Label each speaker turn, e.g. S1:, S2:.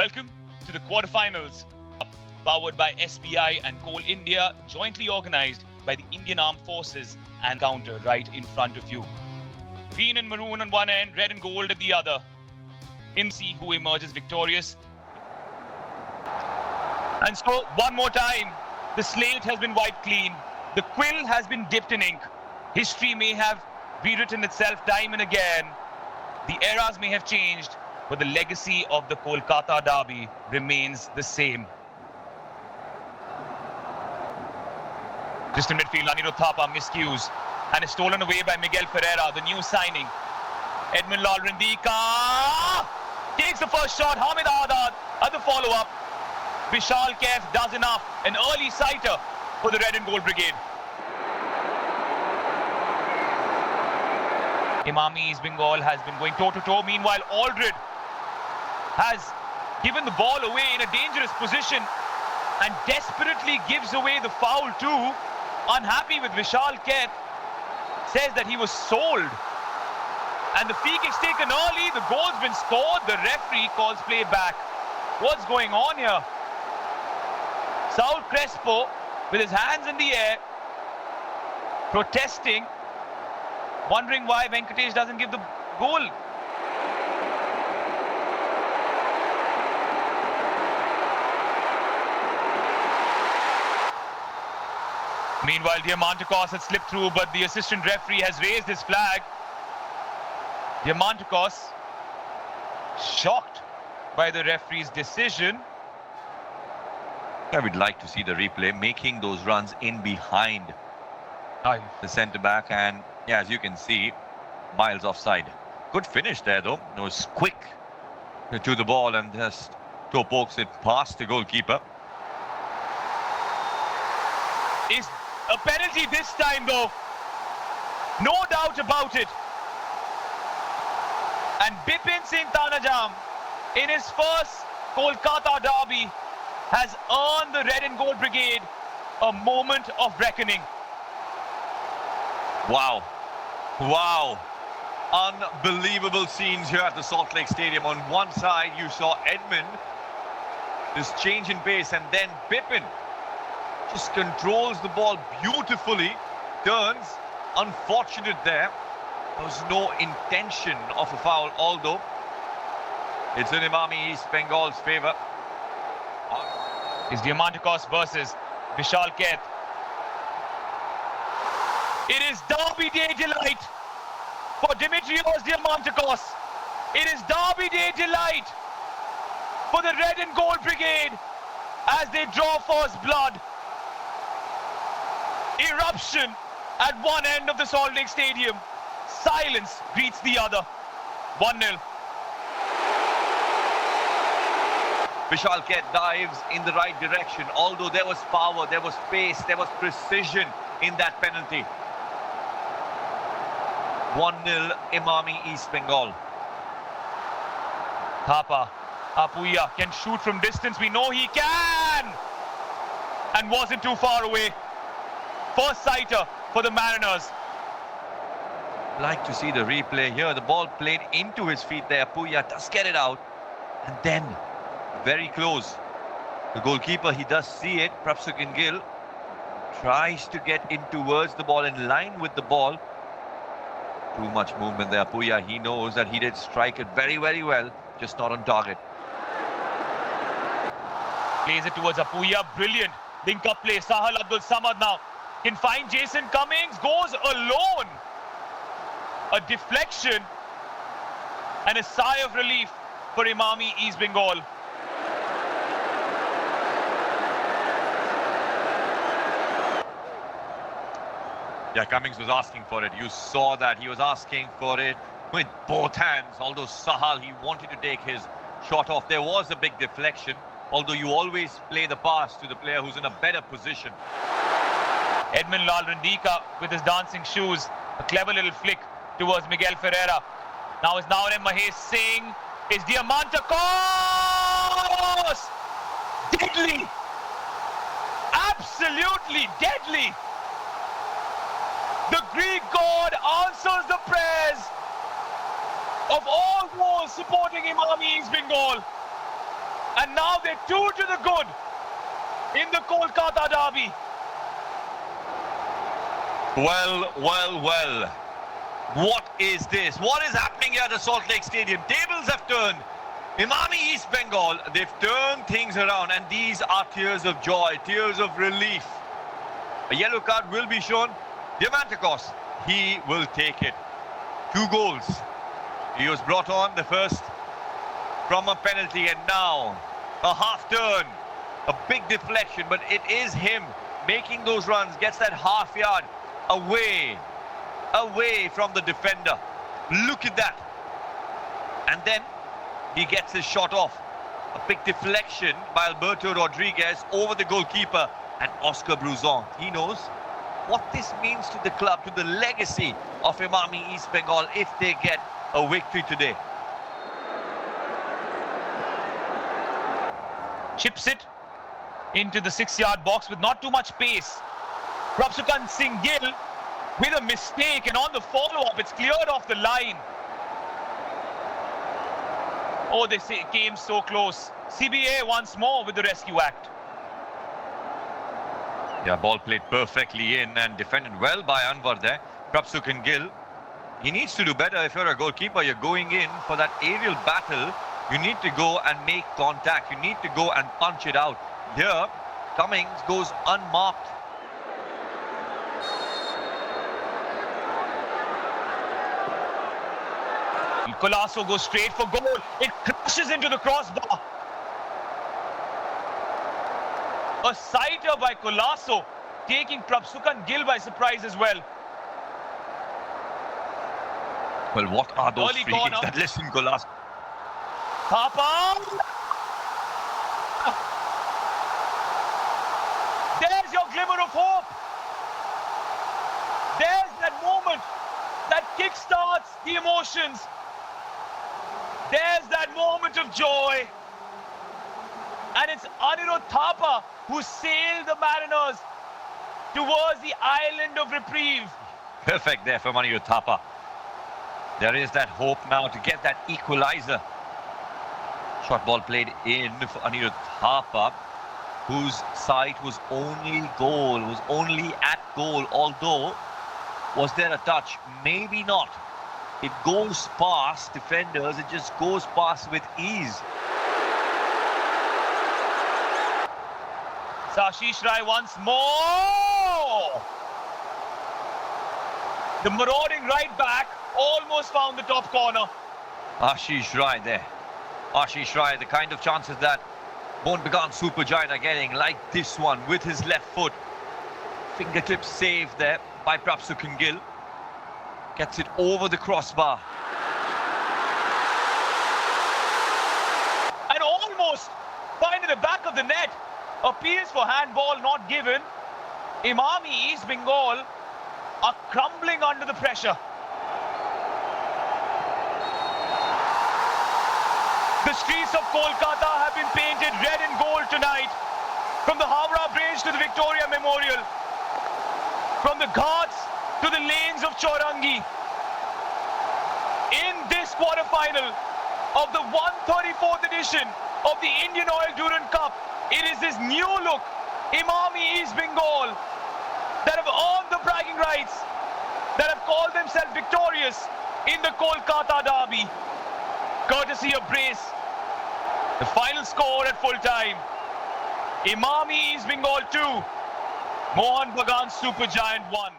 S1: Welcome to the quarterfinals, powered by SBI and Coal India, jointly organized by the Indian Armed Forces and counter right in front of you. Green and maroon on one end, red and gold at the other. In see who emerges victorious. And so, one more time, the slate has been wiped clean. The quill has been dipped in ink. History may have rewritten itself time and again. The eras may have changed, but the legacy of the Kolkata derby remains the same. Just in midfield, Aniro Thapa miscues and is stolen away by Miguel Ferreira, the new signing. Edmund Lalrindika takes the first shot. Hamid Adad at the follow-up. Vishal Kef does enough. An early sighter for the red and gold brigade. Emami East Bengal has been going toe-to-toe. Meanwhile, Aldred has given the ball away in a dangerous position and desperately gives away the foul too. Unhappy with Vishal Keth, says that he was sold. And the free kick's taken early, the goal's been scored, the referee calls play back. What's going on here? Saul Crespo with his hands in the air, protesting, wondering why Venkatesh doesn't give the goal. Meanwhile, Diamantakos had slipped through, but the assistant referee has raised his flag. Diamantakos, shocked by the referee's decision.
S2: I would like to see the replay, making those runs in behind the centre-back. And yeah, as you can see, miles offside. Good finish there, though. It was quick to the ball and just toe pokes it past the goalkeeper.
S1: Is a penalty this time, though. No doubt about it. And Bipin Singh Tanajam, in his first Kolkata derby, has earned the red and gold brigade a moment of reckoning.
S2: Wow. Wow. Unbelievable scenes here at the Salt Lake Stadium. On one side, you saw Edmund, this change in pace, and then Bipin just controls the ball beautifully, turns. Unfortunate there. There was no intention of a foul, although it's in Emami East Bengal's favour.
S1: It's Diamantakos versus Vishal Keth. It is Derby Day delight for Dimitrios Diamantakos. It is Derby Day delight for the red and gold brigade as they draw first blood. Eruption at one end of the Salt Lake Stadium. Silence greets the other. 1-0.
S2: Vishal Keth dives in the right direction. Although there was power, there was pace, there was precision in that penalty. 1-0 Emami East Bengal.
S1: Thapa, Apuya can shoot from distance. We know he can! And wasn't too far away. First sighter for the Mariners.
S2: Like to see the replay here. The ball played into his feet there. Puya does get it out. And then, very close. The goalkeeper, he does see it. Prabhsukin Gill tries to get in towards the ball, in line with the ball. Too much movement there. Puya, he knows that he did strike it very, very well. Just not on target.
S1: Plays it towards Apuya. Brilliant. Link up play. Sahal Abdul Samad now can find Jason Cummings. Goes alone. A deflection and a sigh of relief for Emami East Bengal.
S2: Yeah, Cummings was asking for it. You saw that he was asking for it with both hands. Although Sahal, he wanted to take his shot off. There was a big deflection. Although you always play the pass to the player who's in a better position.
S1: Edmund Lalrindika with his dancing shoes. A clever little flick towards Miguel Ferreira. Now is Naurem Mahesh Singh. Is Diamantakos! Deadly! Absolutely deadly! The Greek god answers the prayers of all those supporting Emami East Bengal And now they're 2 to the good in the Kolkata derby.
S2: Well, well, well. What is this? What is happening here at the Salt Lake Stadium? Tables have turned. Emami East Bengal, they've turned things around, and these are tears of joy, tears of relief. A yellow card will be shown. Diamantakos, he will take it. 2 goals. He was brought on, the first from a penalty, and now a half turn. A big deflection, but it is him making those runs, gets that half yard away from the defender. Look at that. And then he gets his shot off. A big deflection by Alberto Rodriguez over the goalkeeper, and Oscar Bruzon. He knows what this means to the club, to the legacy of Emami East Bengal if they get a victory today.
S1: Chips it into the 6-yard box with not too much pace. Prabhsukan Singh Gill with a mistake, and on the follow-up, it's cleared off the line. Oh, they came so close. CBA once more with the rescue act.
S2: Yeah, ball played perfectly in and defended well by Anwar there. Prabhsukan Gill, he needs to do better. If you're a goalkeeper, you're going in for that aerial battle. You need to go and make contact. You need to go and punch it out. Here, Cummings goes unmarked.
S1: Colasso goes straight for goal. It crashes into the crossbar. A sighter by Colasso, taking Prabhsukan Gill by surprise as well.
S2: Well, what are those
S1: Early
S2: free kicks
S1: corner.
S2: that listen, Colasso?
S1: Thapa! There's your glimmer of hope. There's that moment that kickstarts the emotions. There's that moment of joy. And it's Anirudh Thapa who sailed the Mariners towards the island of reprieve.
S2: Perfect there for Anirudh Thapa. There is that hope now to get that equalizer. Short ball played in for Anirudh Thapa, whose sight was only at goal, although was there a touch? Maybe not. It goes past defenders, it just goes past with ease.
S1: Ashish Rai once more. The marauding right back almost found the top corner.
S2: Ashish Rai there. Ashish Rai, the kind of chances that Bagan super giant are getting, like this one with his left foot. Fingertip save there by Prabhsukan Gill. Gets it over the crossbar.
S1: And almost finding the back of the net. Appeals for handball not given. Emami East Bengal are crumbling under the pressure. The streets of Kolkata have been painted red and gold tonight. From the Howrah Bridge to the Victoria Memorial. From the Ghats to the lanes of Chaurangi. In this quarter-final of the 134th edition of the Indian Oil Durand Cup, it is this new look, Emami East Bengal, that have earned the bragging rights, that have called themselves victorious in the Kolkata derby. Courtesy of brace. The final score at full time, Emami East Bengal 2, Mohun Bagan Super Giant 1.